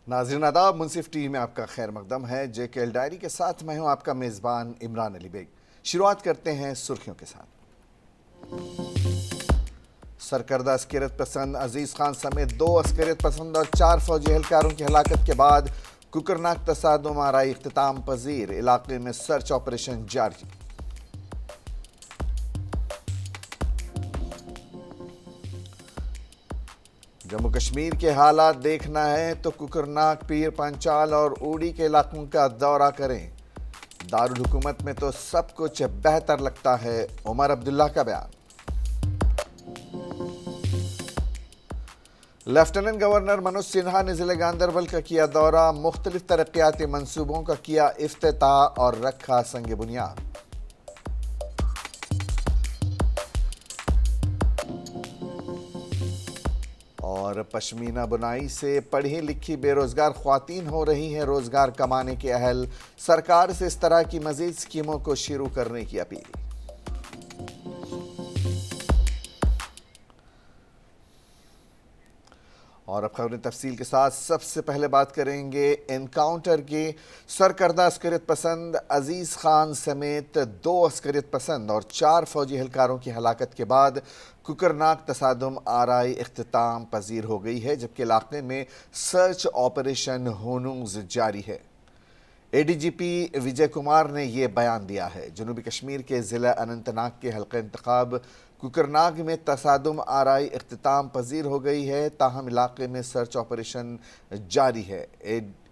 नाज़रीन आदाब, मुंसिफ टीवी में आपका खैर मकदम है। JKL डायरी के साथ मैं हूं आपका मेज़बान इमरान अली बेग। शुरुआत करते हैं सुर्खियों के साथ। सरकर्दा अस्करियत पसंद अजीज़ खान समेत 2 अस्करियत पसंद और 4 फौजी एहलकारों की हलाकत के बाद कुकरनाक तसादुम आराई इख्तिताम पजीर, इलाके में सर्च ऑपरेशन जारी। जम्मू कश्मीर के हालात देखना है तो कुकरनाक, पीर पंचाल और उड़ी के इलाकों का दौरा करें। दारुल हुकूमत में तो सब कुछ बेहतर लगता है, उमर अब्दुल्ला का बयान। लेफ्टिनेंट गवर्नर मनोज सिन्हा ने जिले गांदरबल का किया दौरा, मुख्तलिफ तरक्याती मंसूबों का किया इफ्तिताह और रखा संग बुनियाद। और पश्मीना बुनाई से पढ़ी लिखी बेरोजगार ख्वातीन हो रही हैं रोजगार कमाने के अहल, सरकार से इस तरह की मजीद स्कीमों को शुरू करने की अपील। और अब खबरें तफसील के साथ। सबसे पहले बात करेंगे एनकाउंटर की। सरकर्दा अस्करियत पसंद अजीज़ खान समेत 2 अस्करियत पसंद और 4 फौजी एहलकारों की हलाकत के बाद कुकरनाक तसादुम आराई इख्तिताम पजीर हो गई है, जबकि इलाके में सर्च ऑपरेशन हनूज जारी है। ADGP विजय कुमार ने यह बयान दिया है। जनूबी कश्मीर के ज़िला अनंतनाग के हल्का इंतखाब कुकरनाग में तसादुम आराई इख्तिताम पजीर हो गई है, ताहम इलाके में सर्च ऑपरेशन जारी है।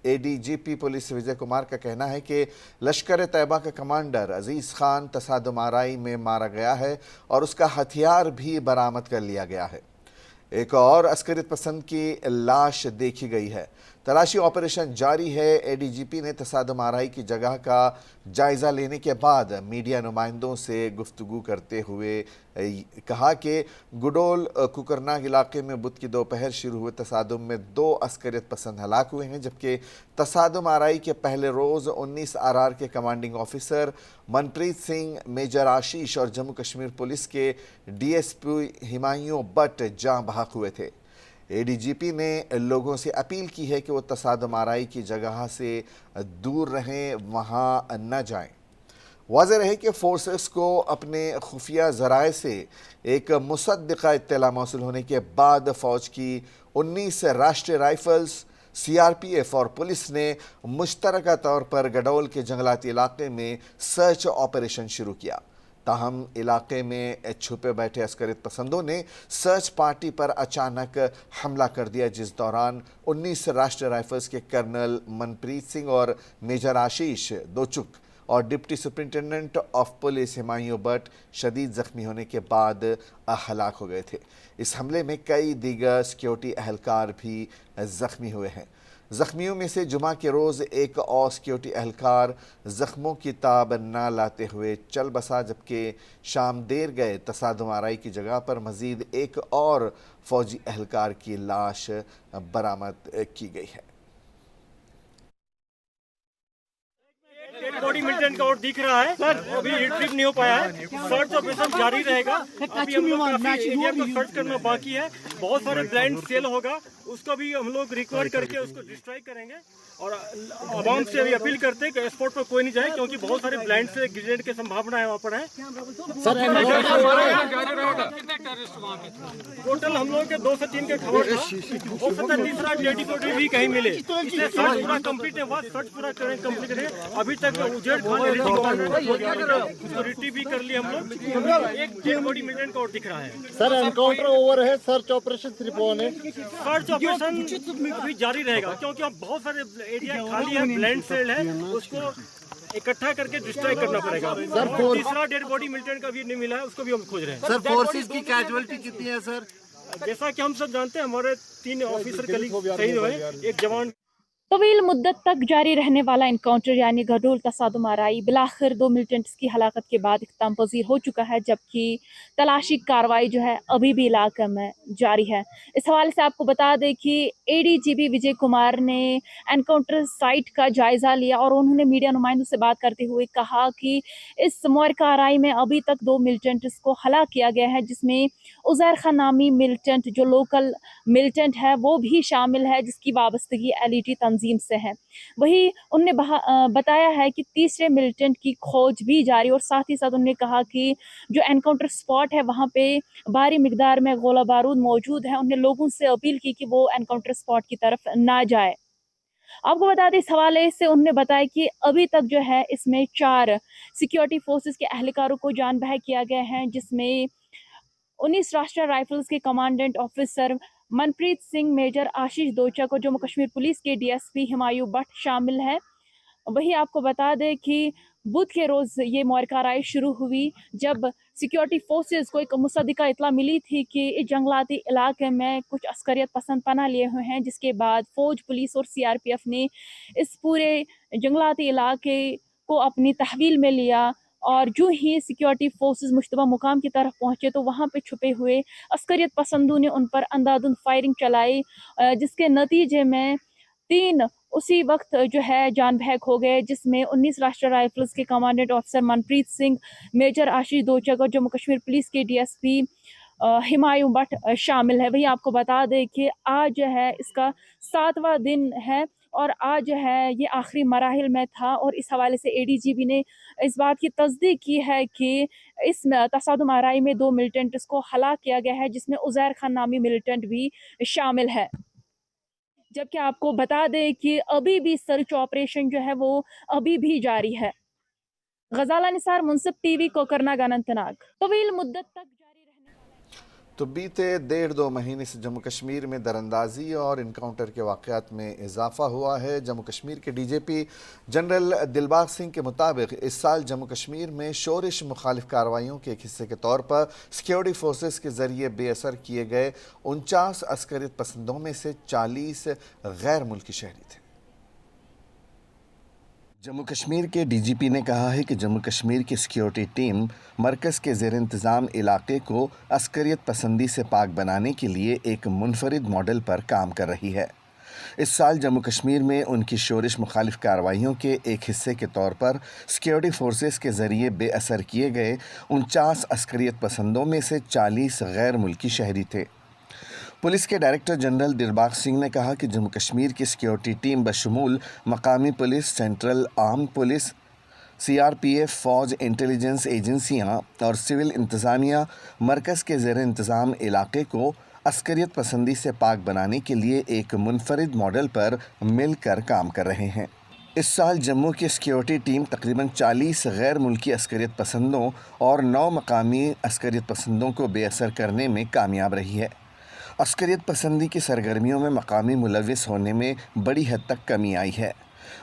ADGP पुलिस विजय कुमार का कहना है कि लश्कर तैयबा का कमांडर अजीज़ खान तसादुम आराई में मारा गया है और उसका हथियार भी बरामद कर लिया गया है। एक और अस्करियत पसंद की लाश देखी गई है। तलाशी ऑपरेशन जारी है। ADGP ने तसादुम आराई की जगह का जायज़ा लेने के बाद मीडिया नुमाइंदों से गुफ्तगू करते हुए कहा कि गुडोल कुकरनाग इलाके में बुध की दोपहर शुरू हुए तसादुम में 2 अस्करियत पसंद हलाक हुए हैं, जबकि तसादुम आराई के पहले रोज़ 19 RR के commanding officer Manpreet Singh, major Ashish और जम्मू कश्मीर पुलिस के DSP हिमायूं बट जाँ बहक हुए थे। ADGP ने लोगों से अपील की है कि वो तसादुम आराई की जगह से दूर रहें, वहाँ न जाएं। वाज़ेह रहे कि फोर्सेस को अपने खुफिया ज़राए से एक मुसद्दिक़ा इत्तला मौसूल होने के बाद फ़ौज की 19 राष्ट्रीय राइफल्स, CRPF और पुलिस ने मुश्तरका तौर पर गडोल के जंगलाती इलाके में सर्च ऑपरेशन शुरू किया। ताहम इलाके में छुपे बैठे अस्करियत पसंदों ने सर्च पार्टी पर अचानक हमला कर दिया, जिस दौरान 19 राष्ट्रीय राइफल्स के कर्नल मनप्रीत सिंह और मेजर आशीष दोचुक और deputy superintendent of police Humayun but शदीद ज़ख्मी होने के बाद हलाक हो गए थे। इस हमले में कई दीगर सिक्योरिटी अहलकार भी ज़ख्मी हुए हैं। ज़ख्मियों में से जुमा के रोज़ एक और सिक्योरिटी अहलकार ज़ख्मों की ताब न लाते हुए चल बसा, जबकि शाम देर गए तसादुम आराई की जगह पर मज़ीद एक और फौजी अहलकार की लाश बरामद की गई है। डेड बॉडी मिलिटेंट का और दिख रहा है सर, अभी रिट्रीव नहीं हो पाया है। सर्च ऑपरेशन जारी रहेगा। अभी हम लोग काफी एरिया को सर्च करना बाकी है। बहुत सारे ब्लाइंड सेल होगा, उसको भी हम लोग रिकवर करके उसको डिस्ट्रॉय करेंगे। और आवाम से अभी अपील करते हैं कि स्पॉट पर कोई नहीं जाए, क्योंकि बहुत सारे ब्लाइंड से ग्रेनेड की संभावना है वहाँ पर है। टोटल हम लोग के 2 से 3 के खबर था। हो सकता है तीसरा डेड बॉडी भी कहीं मिले। इसलिए सर्च पूरा कंप्लीट है, सर्च पूरा कंप्लीट है। अभी तक उजेड़ खान उसको रिट्रीव भी कर लिया हम लोग। एक डेड बॉडी मिलिटेंट का और दिख रहा है सर। एनकाउंटर ओवर है, सर्च ऑपरेशन सिर्फ ऑन है। सर्च ऑपरेशन अभी जारी रहेगा, क्योंकि अब बहुत सारे एरिया खाली है, ब्लाइंड सेल है, उसको इकट्ठा करके डिस्ट्रॉय करना पड़ेगा। तीसरा डेड बॉडी मिलिटेंट का भी नहीं मिला है, उसको भी हम खोज रहे हैं। सर फोर्सेस की कैजुअलिटी कितनी है सर? जैसा कि हम सब जानते हैं, हमारे 3 ऑफिसर कलीग शहीद हुए, एक जवान। तवील मुद्दत तक जारी रहने वाला इनकाउंटर यानी गडोल तसादुम आराई बिलाखिर 2 मिलिटेंट्स की हलाकत के बाद इख्तिताम पजीर हो चुका है, जबकि तलाशी कार्रवाई जो है अभी भी इलाके में जारी है। इस हवाले से आपको बता दें कि ADGP विजय कुमार ने एनकाउंटर साइट का जायज़ा लिया और उन्होंने मीडिया नुमाइंदों से बात करते हुए कहा कि इस मुअरका आराई में अभी तक 2 मिलिटेंट्स को हलाक किया गया है, जिसमें उज़ैर खान नामी मिलिटेंट जो लोकल मिलिटेंट है वो भी शामिल है, जिसकी वाबस्तगी LET तंजीम से है। वही उनने बताया है कि तीसरे मिलिटेंट की खोज भी जारी, और साथ ही साथ उन्होंने कहा कि जो एनकाउंटर स्पॉट है वहाँ पे भारी मिकदार में गोला बारूद मौजूद है। उन्होंने लोगों से अपील की कि वो एनकाउंटर स्पॉट की तरफ ना जाए। आपको बता दें, इस हवाले से उन्होंने बताया कि अभी तक जो है इसमें 4 सिक्योरिटी फोर्सेस के एहलकारों को जान बहक किया गया है, जिसमें 19 राष्ट्रीय राइफल्स के commandant officer Manpreet Singh, major Ashish Dhonchak को जम्मू कश्मीर पुलिस के DSP हिमायू भट्ट शामिल है। वही आपको बता दें कि बुध के रोज़ ये मुआरकाराई शुरू हुई, जब सिक्योरिटी फोर्सेस को एक मुसद्दिका इतला मिली थी कि इस जंगलाती इलाके में कुछ अस्करियत पसंद पनाह लिए हुए हैं, जिसके बाद फ़ौज, पुलिस और CRPF ने इस पूरे जंगलाती इलाके को अपनी तहवील में लिया। और जो ही सिक्योरिटी फोर्सेस मुश्तबा मुकाम की तरफ पहुँचे तो वहाँ पे छुपे हुए अस्करियत पसंदों ने उन पर अंधाधुंध फायरिंग चलाई, जिसके नतीजे में 3 उसी वक्त जो है जान बहक हो गए, जिसमें 19 राष्ट्रीय राइफल्स के commandant officer Manpreet Singh, major Ashish Dhonchak और जम्मू कश्मीर पुलिस के DSP हिमायू भट्ट शामिल है। वही आपको बता दें कि आज जो है इसका 7वां दिन है और आज जो है ये आखिरी मराहिल में था, और इस हवाले से ADGP ने इस बात की तस्दीक की है कि इस तसादुम आराई में 2 मिलिटेंट्स को हलाक किया गया है, जिसमें उज़ैर खान नामी मिलिटेंट भी शामिल है। जबकि आपको बता दें कि अभी भी सर्च ऑपरेशन जो है वो अभी भी जारी है। गजाला निसार, मुनसिफ TV, कोकरनाग, अनंतनाग। तवील मुद्दत तक जारी रहने वाला तो बीते 1.5-2 महीने से जम्मू कश्मीर में दरअंदाजी और इनकाउंटर के वाक़यात में इजाफा हुआ है। जम्मू कश्मीर के DGP जनरल दिलबाग सिंह के मुताबिक इस साल जम्मू कश्मीर में शोरिश मुखालिफ कार्रवाइयों के एक हिस्से के तौर पर सिक्योरिटी फोर्सेस के ज़रिए बेअसर किए गए 49 अस्करियत पसंदों में से 40 गैर मुल्की शहरी थे। जम्मू कश्मीर के DGP ने कहा है कि जम्मू कश्मीर की सिक्योरिटी टीम मरकज़ के ज़ेर इंतज़ाम इलाके को अस्करियत पसंदी से पाक बनाने के लिए एक मुनफरिद मॉडल पर काम कर रही है। इस साल जम्मू कश्मीर में उनकी शोरिश मुखालिफ कार्रवाइयों के एक हिस्से के तौर पर सिक्योरिटी फोर्सेस के ज़रिए बेअसर किए गए 49 अस्करियत पसंदों में से 40 गैर मुल्की शहरी थे। पुलिस के डायरेक्टर जनरल दिलबाग सिंह ने कहा कि जम्मू कश्मीर की सिक्योरिटी टीम बशमूल मकामी police, central arm police, CRPF, फ़ौज, इंटेलिजेंस एजेंसियां और सिविल इंतज़ामिया मरकज़ के ज़ेर इंतज़ाम इलाके को अस्करियत पसंदी से पाक बनाने के लिए एक मुनफरिद मॉडल पर मिलकर काम कर रहे हैं। इस साल जम्मू की सिक्योरिटी टीम तकरीबन 40 गैर मुल्की अस्करियत पसंदों और 9 मकामी अस्करियत पसंदों को बेअसर करने में कामयाब रही है। अस्करियत पसंदी की सरगर्मियों में मकामी मुलविस होने में बड़ी हद तक कमी आई है।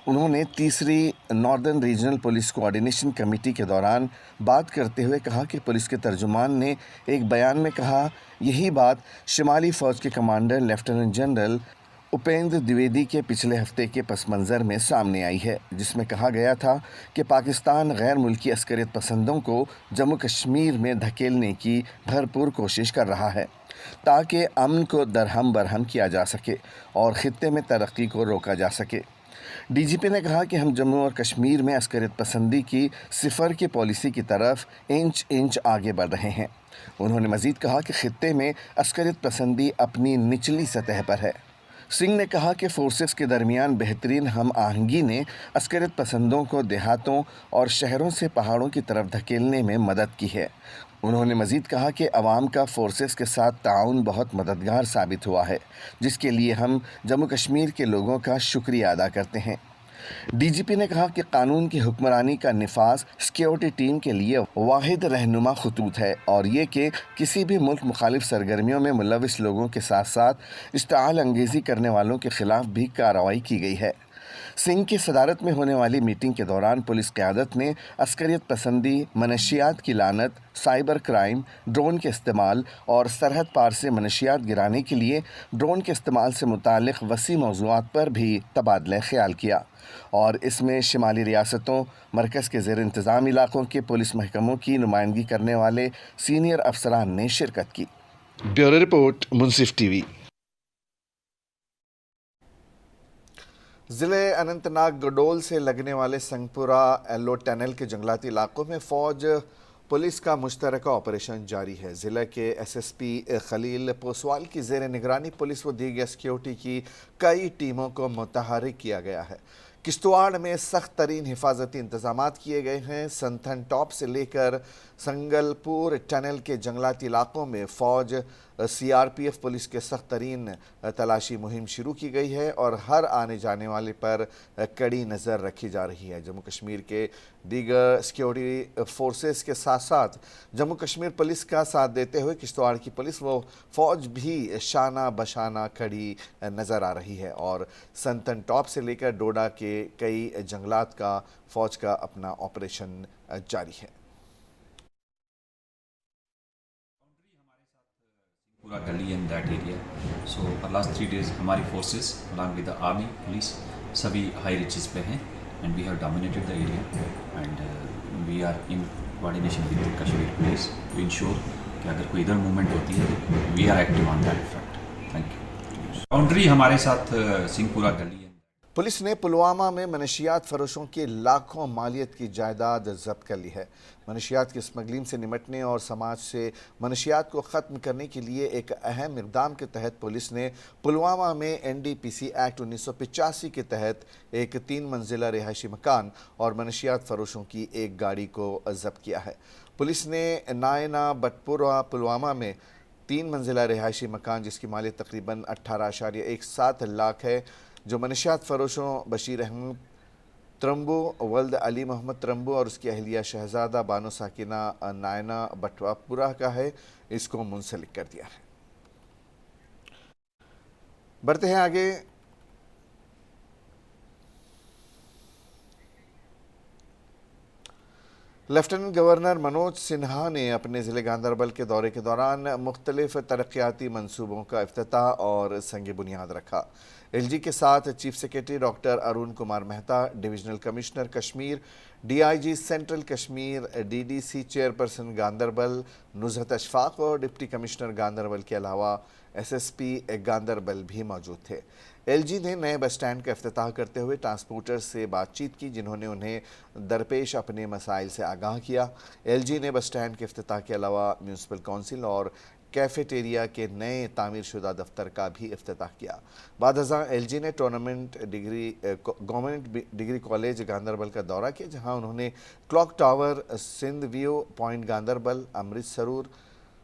उन्होंने तीसरी northern regional police coordination committee के दौरान बात करते हुए कहा कि पुलिस के तर्जुमान ने एक बयान में कहा, यही बात शिमाली फ़ौज के commander lieutenant general Upendra Dwivedi के पिछले हफ्ते के पस मंज़र में सामने आई है, जिसमें कहा गया था कि पाकिस्तान गैर मुल्की अस्करियत पसंदों को जम्मू कश्मीर में धकेलने की भरपूर कोशिश कर रहा है ताकि अमन को दरहम बरहम किया जा सके और ख़ित्ते में तरक्की को रोका जा सके। DGP ने कहा कि हम जम्मू और कश्मीर में अस्करियत पसंदी की सिफर की पॉलिसी की तरफ इंच आगे बढ़ रहे हैं। उन्होंने मज़ीद कहा कि ख़ित्ते में अस्करियत पसंदी अपनी निचली सतह पर है। सिंह ने कहा कि फोर्सेस के दरमियान बेहतरीन हम आहंगी ने अस्करियत पसंदों को देहातों और शहरों से पहाड़ों की तरफ धकेलने में मदद की है। उन्होंने मज़ीद कहा कि अवाम का फोर्सेस के साथ ताउन बहुत मददगार साबित हुआ है, जिसके लिए हम जम्मू कश्मीर के लोगों का शुक्रिया अदा करते हैं। DGP ने कहा कि कानून की हुक्मरानी का निफाज सिक्योरिटी टीम के लिए वाहिद रहनुमा खतूत है और ये कि किसी भी मुल्क मुखालिफ सरगर्मियों में मुलविस लोगों के साथ साथ इश्तिआल अंगेज़ी करने वालों के ख़िलाफ़ भी कार्रवाई की गई है। सिंह की सदारत में होने वाली मीटिंग के दौरान पुलिस क़यादत ने अस्करियत पसंदी, मनशियात की लानत, साइबर क्राइम, ड्रोन के इस्तेमाल और सरहद पार से मनशियात गिराने के लिए ड्रोन के इस्तेमाल से मुताल्लिक़ वसी मौज़ूआत पर भी तबादला ख़याल किया और इसमें शिमाली रियासतों, मरकज़ के ज़ेर इंतज़ाम इलाक़ों के पुलिस महकमों की नुमाइंदगी करने वाले सीनियर अफसरान ने शिरकत की। ब्यूरो रिपोर्ट, मुनसिफ TV। ज़िले अनंतनाग गडोल से लगने वाले संगपुरा एलो टनल के जंगलाती इलाकों में फ़ौज पुलिस का मुश्तरका ऑपरेशन जारी है। ज़िला के एसएसपी खलील पोसवाल की ज़ेर निगरानी पुलिस व दीगर सिक्योरिटी की कई टीमों को मुतहर्रिक किया गया है। किश्तवाड़ में सख्त तरीन हिफाजती इंतजामात किए गए हैं। संथन टॉप से लेकर संगलपुर टनल के जंगलाती इलाकों में फ़ौज सीआरपीएफ पुलिस के सख्त तरीन तलाशी मुहिम शुरू की गई है और हर आने जाने वाले पर कड़ी नज़र रखी जा रही है। जम्मू कश्मीर के दीगर सिक्योरिटी फोर्सेस के साथ साथ जम्मू कश्मीर पुलिस का साथ देते हुए किश्तवाड़ की पुलिस व फ़ौज भी शाना बशाना खड़ी नज़र आ रही है और संतन टॉप से लेकर डोडा के कई जंगलात का फ़ौज का अपना ऑपरेशन जारी है। पूरा गली in that area. So last 3 days हमारी forces along with the army police सभी हाई रिचेस पे हैं and we have dominated the area and we are in coordination with Kashmir police to ensure कि अगर कोई इधर मूवमेंट होती है तो we are active on that front. Thank you. Boundary हमारे साथ सिंहपुरा गली है। पुलिस ने पुलवामा में मनशियात फरोशों की लाखों मालियत की जायदाद जब्त कर ली है। मनशियात की स्मगलिंग से निमटने और समाज से मनशियात को ख़त्म करने के लिए एक अहम इक़दाम के तहत पुलिस ने पुलवामा में एनडीपीसी एक्ट 1985 के तहत एक 3 मंजिला रिहायशी मकान और मनशियात फरोशों की एक गाड़ी को जब्त किया है। पुलिस ने नायना बटपुरा पुलवामा में 3 मंजिला रिहायशी मकान जिसकी मालियत तकरीबन 18.17 लाख है, जो मनशियात फरोशों बशीर अहमद त्रम्बू, वल्द अली मोहम्मद त्रम्बू और उसकी अहलिया शहजादा बानो साकिना नायना बटवापुरा का है, इसको मुंसलिक कर दिया है। बढ़ते हैं आगे। लेफ्टिनेंट गवर्नर मनोज सिन्हा ने अपने ज़िले गांदरबल के दौरे के दौरान मुख्तलिफ तरक्याती मंसूबों का इफ्तिताह और संग बुनियाद रखा। एलजी के साथ chief secretary doctor Arun Kumar Mehta, divisional commissioner Kashmir, DIG central Kashmir, DDC chairperson Ganderbal Nuzhat Ashfaq और डिप्टी कमिश्नर गांदरबल के अलावा एसएसपी गांदरबल भी मौजूद थे। एलजी ने नए बस स्टैंड का इफ्तिताह करते हुए ट्रांसपोर्टर से बातचीत की, जिन्होंने उन्हें दरपेश अपने मसाइल से आगाह किया। एलजी ने बस स्टैंड के इफ्तिताह के अलावा म्यूनसिपल काउंसिल और कैफेटेरिया के नए तामीर शुदा दफ्तर का भी इफ्तिताह किया। बाद अज़ां एलजी ने गवर्नमेंट डिग्री कॉलेज गांदरबल का दौरा किया, जहां उन्होंने clock tower, Sindh view point Ganderbal, Amrit Sarovar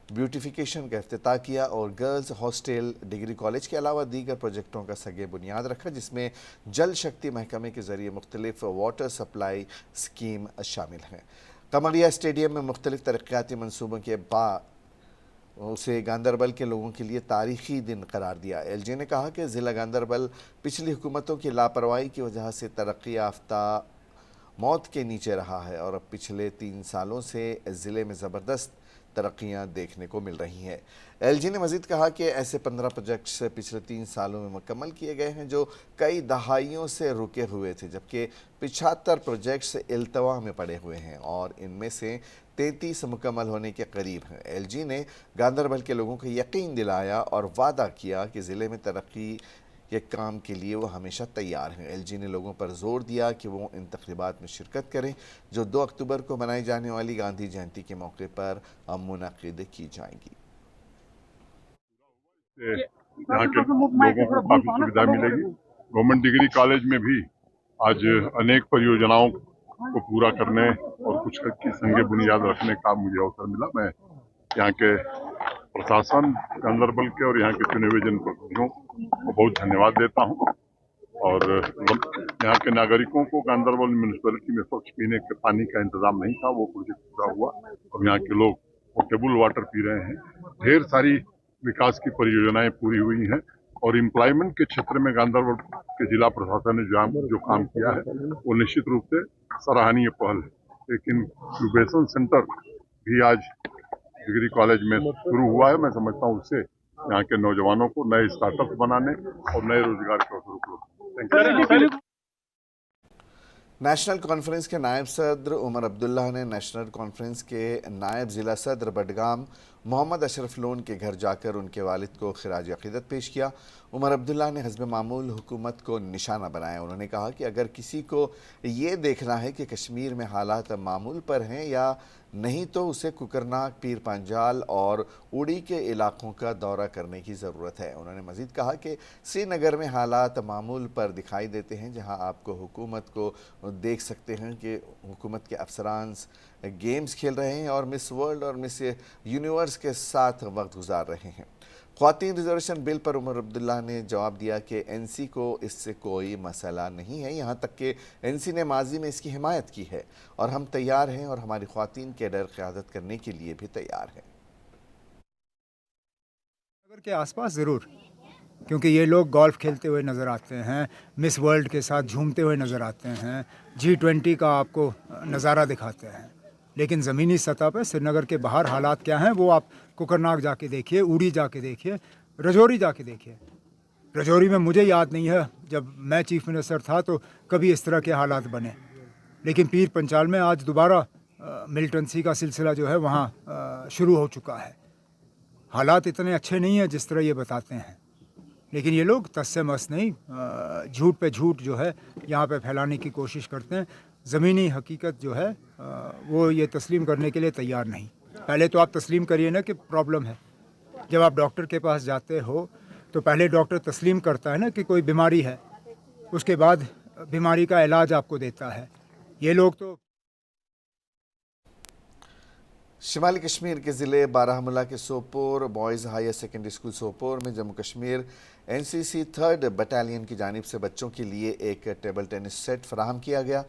beautification का इफ्तिताह किया और गर्ल्स हॉस्टल डिग्री कॉलेज के अलावा दीगर प्रोजेक्टों का सगे बुनियाद रखा, जिसमें जल शक्ति महकमे के ज़रिए मुख्तलिफ वाटर सप्लाई स्कीम शामिल हैं। कमरिया स्टेडियम में मुख्तलिफ तरक्याती मनसूबों के बाद उसे गांदरबल के लोगों के लिए तारीख़ी दिन करार दिया। एलजी ने कहा कि ज़िला गांदरबल पिछली हुकूमतों की लापरवाही की वजह से तरक्की याफ्ता मौत के नीचे रहा है और अब पिछले 3 सालों से ज़िले में ज़बरदस्त तरक्कियाँ देखने को मिल रही हैं। एलजी ने मज़ीद कहा कि ऐसे 15 प्रोजेक्ट्स पिछले 3 सालों में मुकम्मल किए गए हैं जो कई दहाइयों से रुके हुए थे, जबकि 75 प्रोजेक्ट्स इल्तवा में पड़े हुए हैं और इनमें से 33 मुकम्मल होने के करीब हैं। एलजी ने गांदरबल के लोगों को यकीन दिलाया और वादा किया कि ज़िले में तरक्की के काम के लिए वो हमेशा तैयार हैं। एलजी ने लोगों पर जोर दिया कि वो इन तक़रीबात में शिरकत करें जो 2 अक्टूबर को मनाई जाने वाली गांधी जयंती के मौके पर मुनक़िद की जाएंगी। यहाँ के लोगों को काफ़ी सुविधा मिलेगी। गवर्नमेंट डिग्री कॉलेज में भी आज अनेक परियोजनाओं को पूरा करने और कुछ की संगे बुनियाद रखने का मुझे अवसर मिला। मैं यहाँ के प्रशासन गांदरबल के और यहाँ के चुने हुए जनप्रतिनिधियों को बहुत धन्यवाद देता हूँ और यहाँ के नागरिकों को गांदरबल म्यूनिसिपैलिटी में स्वच्छ पीने के पानी का इंतजाम नहीं था, वो प्रोजेक्ट पूरा हुआ और यहाँ के लोग पोर्टेबल वाटर पी रहे हैं। ढेर सारी विकास की परियोजनाएं पूरी हुई हैं और एम्प्लॉयमेंट के क्षेत्र में गांदरबल के जिला प्रशासन ने जो काम किया है वो निश्चित रूप से सराहनीय पहल है। लेकिन इंक्यूबेशन सेंटर भी आज डिग्री कॉलेज में शुरू हुआ है। मैं समझता हूँ उससे यहाँ के नौजवानों को नए स्टार्टअप बनाने और नए रोजगार के अवसर उपलब्ध। नेशनल कॉन्फ्रेंस के नायब सदर उमर अब्दुल्ला ने नेशनल कॉन्फ्रेंस के नायब ज़िला सदर बडगाम मोहम्मद अशरफ लोन के घर जाकर उनके वालिद को खिराज अक़ीदत पेश किया। उमर अब्दुल्ला ने हस्ब मामूल हुकूमत को निशाना बनाया। उन्होंने कहा कि अगर किसी को ये देखना है कि कश्मीर में हालात मामूल पर हैं या नहीं तो उसे कुकरनाग, पीर पंजाल और उड़ी के इलाकों का दौरा करने की ज़रूरत है। उन्होंने मज़ीद कहा कि श्रीनगर में हालात मामूल पर दिखाई देते हैं, जहां आपको हुकूमत को देख सकते हैं कि हुकूमत के अफसरान गेम्स खेल रहे हैं और मिस वर्ल्ड और मिस यूनिवर्स के साथ वक्त गुजार रहे हैं। ख़वातीन रिजर्वेशन बिल पर उमर अब्दुल्ला ने जवाब दिया कि एनसी को इससे कोई मसला नहीं है, यहाँ तक कि एनसी ने माजी में इसकी हिमायत की है और हम तैयार हैं और हमारी ख़वातीन कैडर क़यादत करने के लिए भी तैयार हैं। नगर के आसपास ज़रूर, क्योंकि ये लोग गोल्फ़ खेलते हुए नज़र आते हैं, मिस वर्ल्ड के साथ झूमते हुए नज़र आते हैं, G20 का आपको नज़ारा दिखाते हैं, लेकिन ज़मीनी सतह पर श्रीनगर के बाहर हालात क्या हैं वो आप कुकरनाग जाके देखिए, उड़ी जाके देखिए, रजौरी जाके देखिए। रजौरी में मुझे याद नहीं है जब मैं चीफ मिनिस्टर था तो कभी इस तरह के हालात बने, लेकिन पीर पंचाल में आज दोबारा मिलिटेंसी का सिलसिला जो है वहाँ शुरू हो चुका है। हालात इतने अच्छे नहीं हैं जिस तरह ये बताते हैं, लेकिन ये लोग तस से मस नहीं, झूठ पे झूठ जो है यहाँ पे फैलाने की कोशिश करते हैं। ज़मीनी हकीकत जो है वो ये तस्लीम करने के लिए तैयार नहीं। पहले तो आप तस्लीम करिए ना कि प्रॉब्लम है। जब आप डॉक्टर के पास जाते हो तो पहले डॉक्टर तस्लीम करता है ना कि कोई बीमारी है, उसके बाद बीमारी का इलाज आपको देता है। ये लोग तो शिमाली कश्मीर के ज़िले बारामूला के Sopore boys higher secondary school Sopore में Jammu Kashmir NCC 3rd battalion की जानिब से बच्चों के लिए एक टेबल टेनिस सेट फराहम किया गया।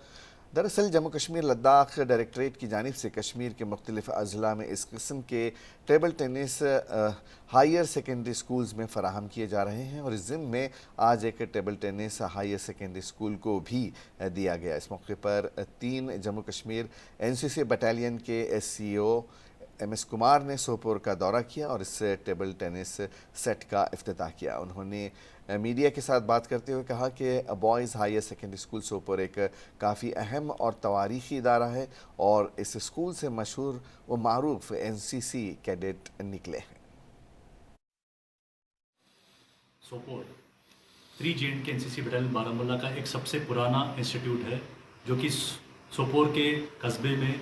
दरअसल जम्मू कश्मीर लद्दाख डायरेक्टरेट की जानिब से कश्मीर के मुख्तलिफ अजला में इस किस्म के table tennis higher secondary schools में फ़राहम किए जा रहे हैं और इस ज़िम्न में आज एक table tennis higher secondary school को भी दिया गया। इस मौके पर 3 जम्मू कश्मीर NCC बटालियन के SCO MS कुमार ने सोपोर का दौरा किया और इस टेबल टेनिस सेट का इफ्तिताह किया। उन्होंने मीडिया के साथ बात करते हुए कहा कि boys higher secondary school Sopore एक काफ़ी अहम और तवारीख़ी इदारा है और इस स्कूल से मशहूर व मारूफ NCC कैडेट निकले हैं। Sopore 3JNK NCC battalion Baramulla का एक सबसे पुराना इंस्टीट्यूट है जो कि सोपोर के कस्बे में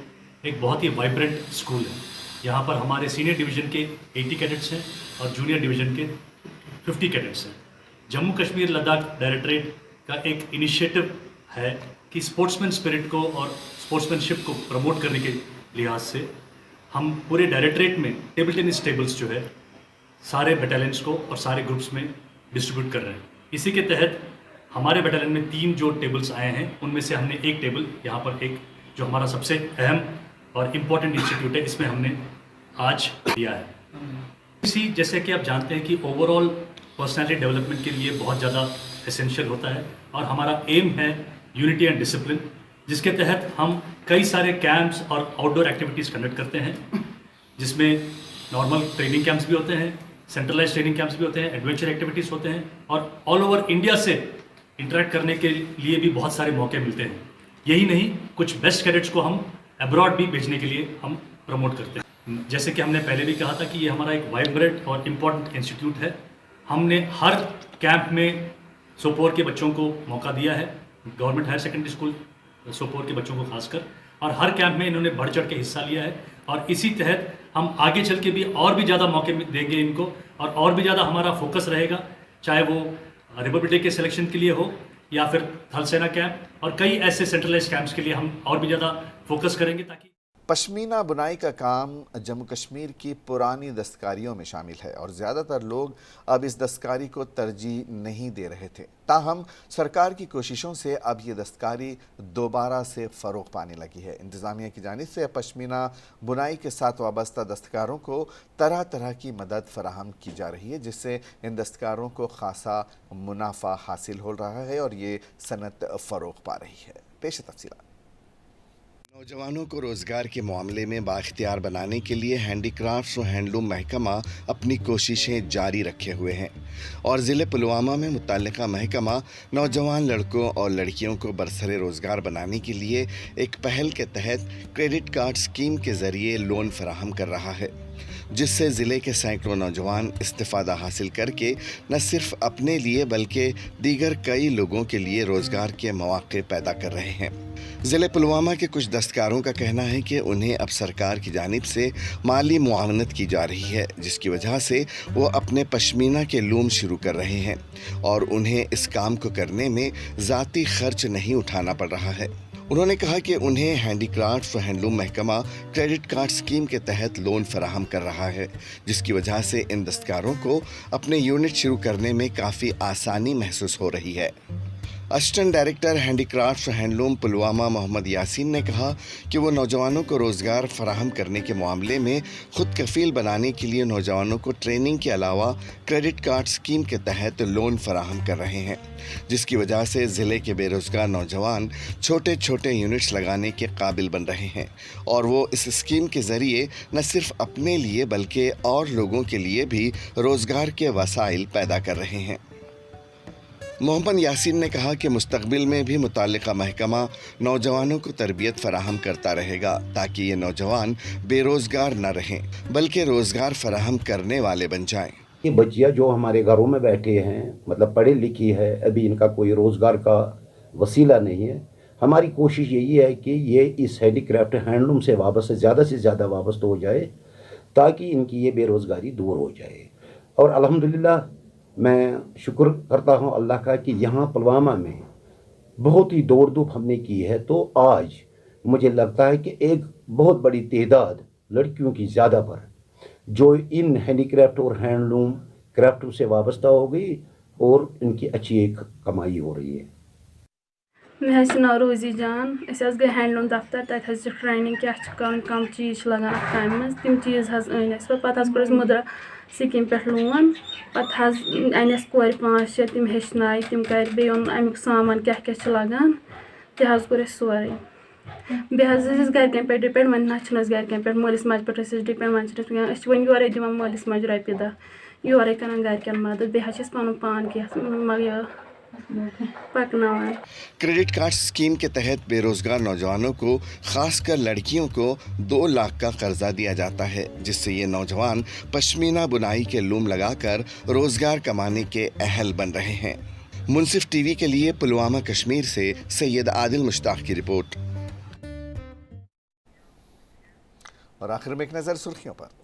एक बहुत ही वाइब्रेंट स्कूल है। यहाँ पर हमारे सीनियर डिवीज़न के 80 कैडेट्स हैं और जूनियर डिवीज़न के 50 कैडेट्स हैं। जम्मू कश्मीर लद्दाख डायरेक्टरेट का एक इनिशिएटिव है कि स्पोर्ट्समैन स्पिरिट को और स्पोर्ट्समैनशिप को प्रमोट करने के लिहाज से हम पूरे डायरेक्टरेट में टेबल टेनिस टेबल्स जो है सारे बटालियंस को और सारे ग्रुप्स में डिस्ट्रीब्यूट कर रहे हैं। इसी के तहत हमारे बटालियन में 3 जो टेबल्स आए हैं उनमें से हमने एक टेबल यहाँ पर एक जो हमारा सबसे अहम और इम्पॉर्टेंट इंस्टीट्यूट है इसमें हमने आज दिया है। इसी जैसे कि आप जानते हैं कि ओवरऑल पर्सनालिटी डेवलपमेंट के लिए बहुत ज़्यादा एसेंशियल होता है और हमारा एम है यूनिटी एंड डिसिप्लिन, जिसके तहत हम कई सारे कैंप्स और आउटडोर एक्टिविटीज़ कंडक्ट करते हैं, जिसमें नॉर्मल ट्रेनिंग कैंप्स भी होते हैं, सेंट्रलाइज ट्रेनिंग कैंप्स भी होते हैं, एडवेंचर एक्टिविटीज़ होते हैं और ऑल ओवर इंडिया से इंटरेक्ट करने के लिए भी बहुत सारे मौके मिलते हैं। यही नहीं, कुछ बेस्ट कैडेट्स को हम अब्रॉड भी भेजने के लिए हम प्रमोट करते हैं। जैसे कि हमने पहले भी कहा था कि ये हमारा एक वाइब्रेंट और इम्पॉर्टेंट इंस्टीट्यूट है। हमने हर कैंप में सोपोर के बच्चों को मौका दिया है, government higher secondary school Sopore के बच्चों को खासकर, और हर कैंप में इन्होंने बढ़ चढ़ के हिस्सा लिया है और इसी तहत हम आगे चल के भी और भी ज़्यादा मौके देंगे इनको और भी ज़्यादा हमारा फोकस रहेगा, चाहे वो रिपब्लिक डे के सिलेक्शन के लिए हो या फिर थल सेना कैंप और कई ऐसे सेंट्रलाइज कैंप्स के लिए हम और भी ज़्यादा फोकस करेंगे। ताकि पश्मीना बुनाई का काम जम्मू कश्मीर की पुरानी दस्तकारियों में शामिल है और ज़्यादातर लोग अब इस दस्तकारी को तरजीह नहीं दे रहे थे। ताहम सरकार की कोशिशों से अब ये दस्तकारी दोबारा से फ़रोग़ पाने लगी है। इंतज़ामिया की जानिब से पश्मीना बुनाई के साथ वाबस्ता दस्तकारों को तरह तरह की मदद फराहम की जा रही है, जिससे इन दस्तकारों को खासा मुनाफा हासिल हो रहा है और ये सनत फ़रोग़ पा रही है। पेश तफसीलात। नौजवानों को रोज़गार के मामले में बाख्तियार बनाने के लिए हैंडीक्राफ्ट्स और हैंडलूम महकमा अपनी कोशिशें जारी रखे हुए हैं और ज़िले पुलवामा में मुतल्लिका महकमा नौजवान लड़कों और लड़कियों को बरसरे रोज़गार बनाने के लिए एक पहल के तहत क्रेडिट कार्ड स्कीम के ज़रिए लोन फराहम कर रहा है। जिससे ज़िले के सैकड़ों नौजवान इस्तिफ़ादा हासिल करके न सिर्फ अपने लिए बल्कि दीगर कई लोगों के लिए रोज़गार के मौके पैदा कर रहे हैं। ज़िले पुलवामा के कुछ दस्तकारों का कहना है कि उन्हें अब सरकार की जानिब से माली मुआवनत की जा रही है, जिसकी वजह से वो अपने पश्मीना के लूम शुरू कर रहे हैं और उन्हें इस काम को करने में ज़ाती खर्च नहीं उठाना पड़ रहा है। उन्होंने कहा कि उन्हें हैंडीक्राफ्ट व हैंडलूम महकमा क्रेडिट कार्ड स्कीम के तहत लोन फराहम कर रहा है, जिसकी वजह से इन दस्तकारों को अपने यूनिट शुरू करने में काफ़ी आसानी महसूस हो रही है। Assistant director handicraft handloom Pulwama Mohammad Yasin ने कहा कि वो नौजवानों को रोज़गार फराहम करने के मामले में खुद कफील बनाने के लिए नौजवानों को ट्रेनिंग के अलावा क्रेडिट कार्ड स्कीम के तहत लोन फराहम कर रहे हैं, जिसकी वजह से ज़िले के बेरोज़गार नौजवान छोटे छोटे यूनिट्स लगाने के काबिल बन रहे हैं और वो इस स्कीम के ज़रिए न सिर्फ अपने लिए बल्कि और लोगों के लिए भी रोज़गार के वसाइल पैदा कर रहे हैं। मोहम्मद यासीन ने कहा कि मुस्तकबिल में भी मुताल्लिका महकमा नौजवानों को तरबियत फराहम करता रहेगा ताकि ये नौजवान बेरोज़गार न रहें बल्कि रोज़गार फराहम करने वाले बन जाएं। ये बच्चियाँ जो हमारे घरों में बैठे हैं, मतलब पढ़ी लिखी है, अभी इनका कोई रोज़गार का वसीला नहीं है। हमारी कोशिश यही है कि ये इस हैंडीक्राफ्ट हैंडलूम से ज़्यादा वाबस्ता हो जाए ताकि इनकी ये बेरोज़गारी दूर हो जाए। और अल्हम्दुलिल्लाह मैं शुक्र करता हूँ अल्लाह का कि यहाँ पुलवामा में बहुत ही दौड़ धूप हमने की है, तो आज मुझे लगता है कि एक बहुत बड़ी तादाद लड़कियों की ज़्यादा पर जो इन हैंडीक्राफ्ट और हैंडलूम क्राफ्ट से वाबस्ता हो गई और इनकी अच्छी एक कमाई हो रही है। मैं नाव रोज़ी जान गए हैंडलूम दफ्तर तक ट्रेनिंग क्या कम चीज़ लगान अत काम मज तम चीज़ अन पे मुद्रा स्कीम पे लोन पे अन कोर 5-6 तम हेचनाय तम कर बे अमुक सामान क्या क्या लगान तह कोर सोरे बेस गरकन पे डिपेंड वन ना गरकन पे मलिस माज पे डिपेंड वन योरे दिवान मलिस माज रपे दह योरे कर गरकन मदद बेस पन पान क्या पकनावान। क्रेडिट कार्ड स्कीम के तहत बेरोजगार नौजवानों को, खासकर लड़कियों को 2 लाख का कर्जा दिया जाता है, जिससे ये नौजवान पश्मीना बुनाई के लूम लगाकर रोजगार कमाने के अहल बन रहे हैं। मुनसिफ टीवी के लिए पुलवामा कश्मीर से सैयद आदिल मुश्ताक की रिपोर्ट। और आखिर में एक नजर सुर्खियों पर।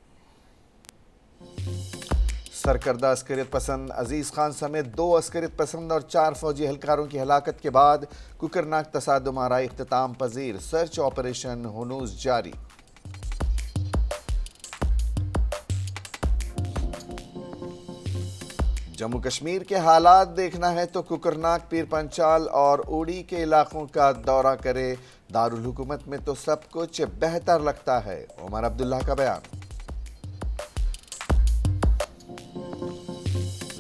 सरकर्दा अस्करियत पसंद अजीज़ खान समेत 2 अस्करियत पसंद और 4 फौजी एहलकारों की हलाकत के बाद कुकरनाक तसादुम आराई इख्तिताम पजीर, सर्च ऑपरेशन हुनूस जारी। जम्मू कश्मीर के हालात देखना है तो कुकरनाक, पीर पंचाल और उड़ी के इलाकों का दौरा करे। दारुल हुकूमत में तो सब कुछ बेहतर लगता है, उमर अब्दुल्ला का बयान।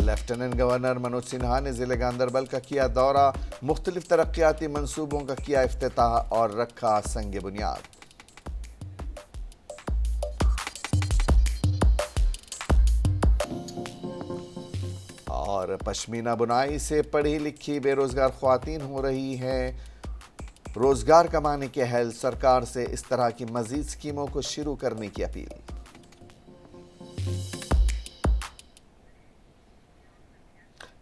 लेफ्टिनेंट गवर्नर मनोज सिन्हा ने जिले गांदरबल का किया दौरा, मुख्तलिफ तरक्याती मंसूबों का किया इफ्तिताह और रखा संग बुनियाद। और पश्मीना बुनाई से पढ़ी लिखी बेरोजगार ख्वातीन हो रही हैं रोजगार कमाने के अहल, सरकार से इस तरह की मजीद स्कीमों को शुरू करने की अपील।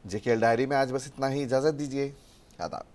जेकेएल डायरी में आज बस इतना ही, इजाजत दीजिए, आदाब।